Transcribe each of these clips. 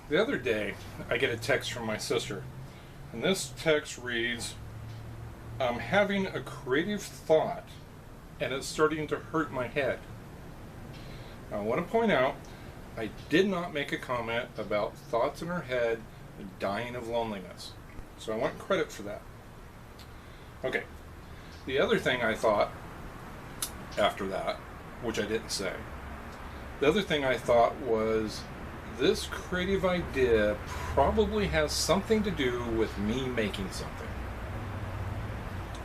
The other day, I get a text from my sister, and this text reads, "I'm having a creative thought, and it's starting to hurt my head." Now, I want to point out, I did not make a comment about thoughts in her head dying of loneliness, so I want credit for that. Okay, the other thing I thought after that, which I didn't say, the other thing I thought was, this creative idea probably has something to do with me making something.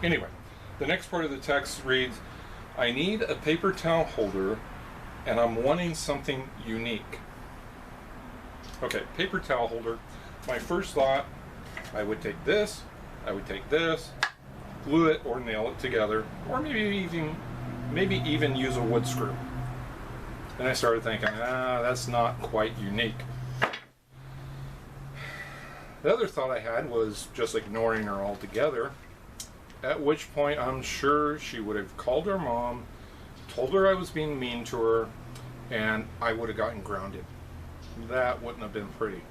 Anyway, the next part of the text reads, "I need a paper towel holder and I'm wanting something unique." Okay, paper towel holder. My first thought, I would take this, glue it or nail it together, or maybe even use a wood screw. Then I started thinking, that's not quite unique. The other thought I had was just ignoring her altogether, at which point I'm sure she would have called her mom, told her I was being mean to her, and I would have gotten grounded. That wouldn't have been pretty.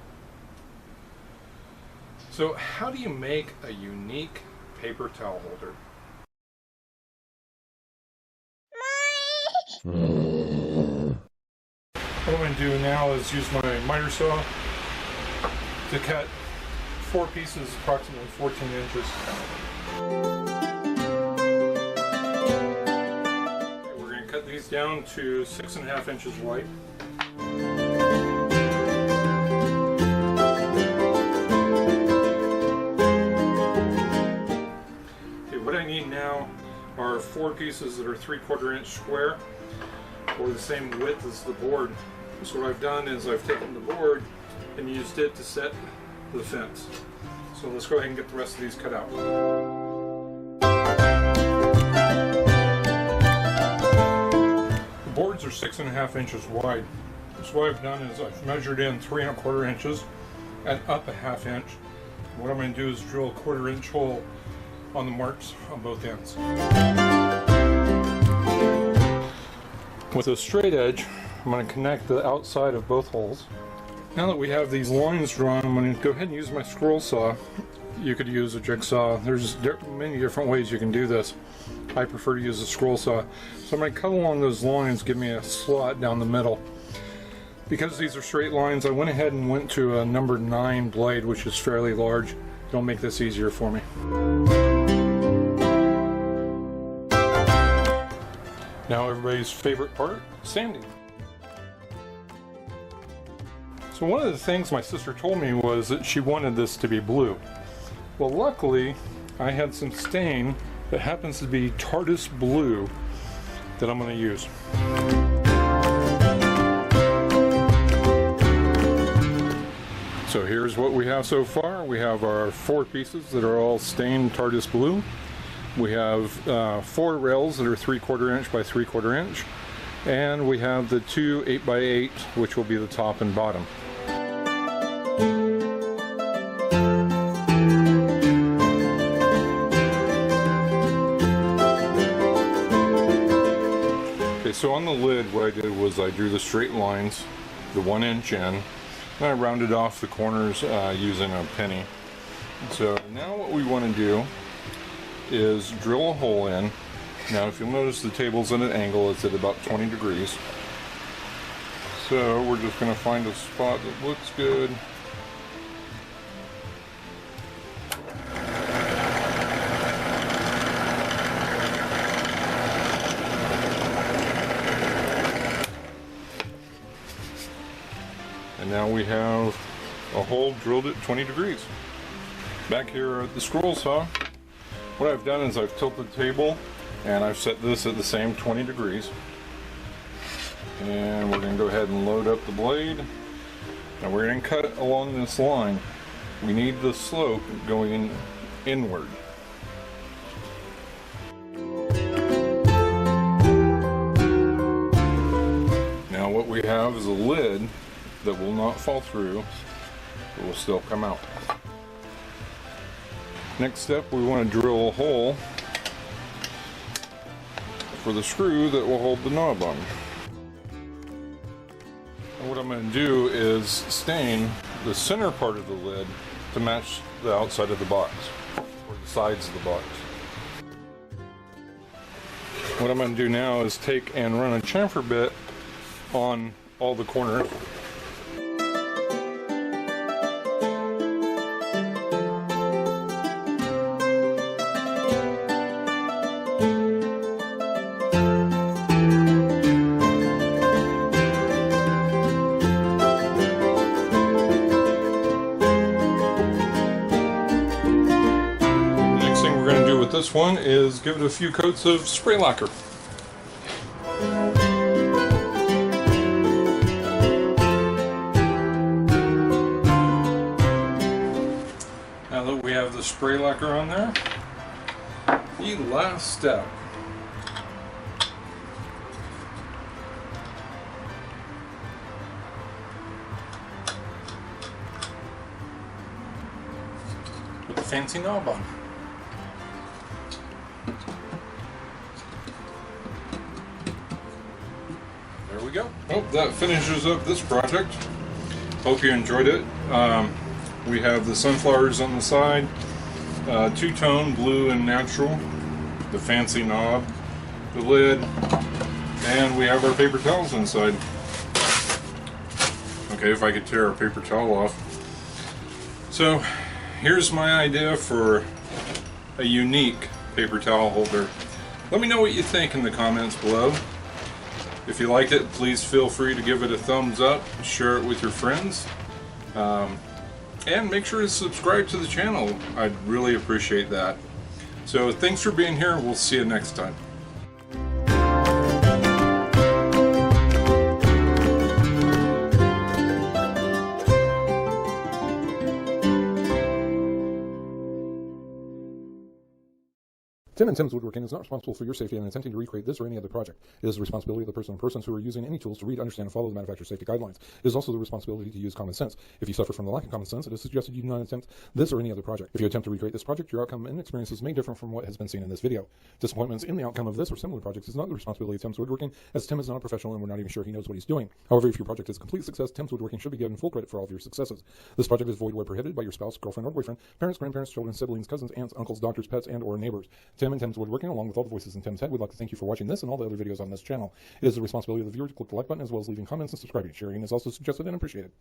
So how do you make a unique paper towel holder? What I'm going to do now is use my miter saw to cut 4 pieces approximately 14 inches. Okay, we're going to cut these down to 6.5 inches wide. Okay, what I need now are 4 pieces that are 3/4 inch square, or the same width as the board. So what I've done is I've taken the board and used it to set the fence. So let's go ahead and get the rest of these cut out. The boards are 6.5 inches wide. So what I've done is I've measured in 3¼ inches and up a ½ inch. What I'm going to do is drill a 1/4 inch hole on the marks on both ends. With a straight edge, I'm going to connect the outside of both holes. Now that we have these lines drawn, I'm going to go ahead and use my scroll saw. You could use a jigsaw. There's many different ways you can do this. I prefer to use a scroll saw. So I'm going to cut along those lines, give me a slot down the middle. Because these are straight lines, I went ahead and went to a number 9 blade, which is fairly large. It'll make this easier for me. Now everybody's favorite part, sanding. So one of the things my sister told me was that she wanted this to be blue. Well, luckily I had some stain that happens to be Tartus blue that I'm going to use. So here's what we have so far. We have our 4 pieces that are all stained Tartus blue. We have 4 rails that are 3/4 inch by 3/4 inch, and we have the 2 8x8, which will be the top and bottom. Okay, so on the lid, what I did was I drew the straight lines, the 1 inch in, and I rounded off the corners using a penny. So now what we want to do is drill a hole in. Now if you'll notice, the table's at an angle, it's at about 20 degrees. So we're just going to find a spot that looks good. And now we have a hole drilled at 20 degrees. Back here at the scroll saw, what I've done is I've tilted the table and I've set this at the same 20 degrees. And we're going to go ahead and load up the blade. Now we're going to cut along this line. We need the slope going inward. Now what we have is a lid that will not fall through, but will still come out. Next step, we want to drill a hole for the screw that will hold the knob on. And what I'm going to do is stain the center part of the lid to match the outside of the box, or the sides of the box. What I'm going to do now is take and run a chamfer bit on all the corners. This one is give it a few coats of spray lacquer. Now that we have the spray lacquer on there, the last step. With the fancy knob on. There we go. Well, that finishes up this project. Hope you enjoyed it. We have the sunflowers on the side, two-tone, blue and natural, the fancy knob, the lid, and we have our paper towels inside. Okay, if I could tear our paper towel off. So, here's my idea for a unique paper towel holder. Let me know what you think in the comments below. If you liked it, please feel free to give it a thumbs up, share it with your friends, and make sure to subscribe to the channel. I'd really appreciate that. So thanks for being here. We'll see you next time. Tim and Tim's Woodworking is not responsible for your safety in attempting to recreate this or any other project. It is the responsibility of the person or persons who are using any tools to read, understand, and follow the manufacturer's safety guidelines. It is also the responsibility to use common sense. If you suffer from the lack of common sense, it is suggested you do not attempt this or any other project. If you attempt to recreate this project, your outcome and experiences may differ from what has been seen in this video. Disappointments in the outcome of this or similar projects is not the responsibility of Tim's Woodworking, as Tim is not a professional and we're not even sure he knows what he's doing. However, if your project is a complete success, Tim's Woodworking should be given full credit for all of your successes. This project is void where prohibited by your spouse, girlfriend, or boyfriend, parents, grandparents, children, siblings, cousins, aunts, uncles, doctors, pets, and or neighbors. Tim and Tim's Woodworking, along with all the voices in Tim's head, we'd like to thank you for watching this and all the other videos on this channel. It is the responsibility of the viewer to click the like button as well as leaving comments and subscribing. Sharing is also suggested and appreciated.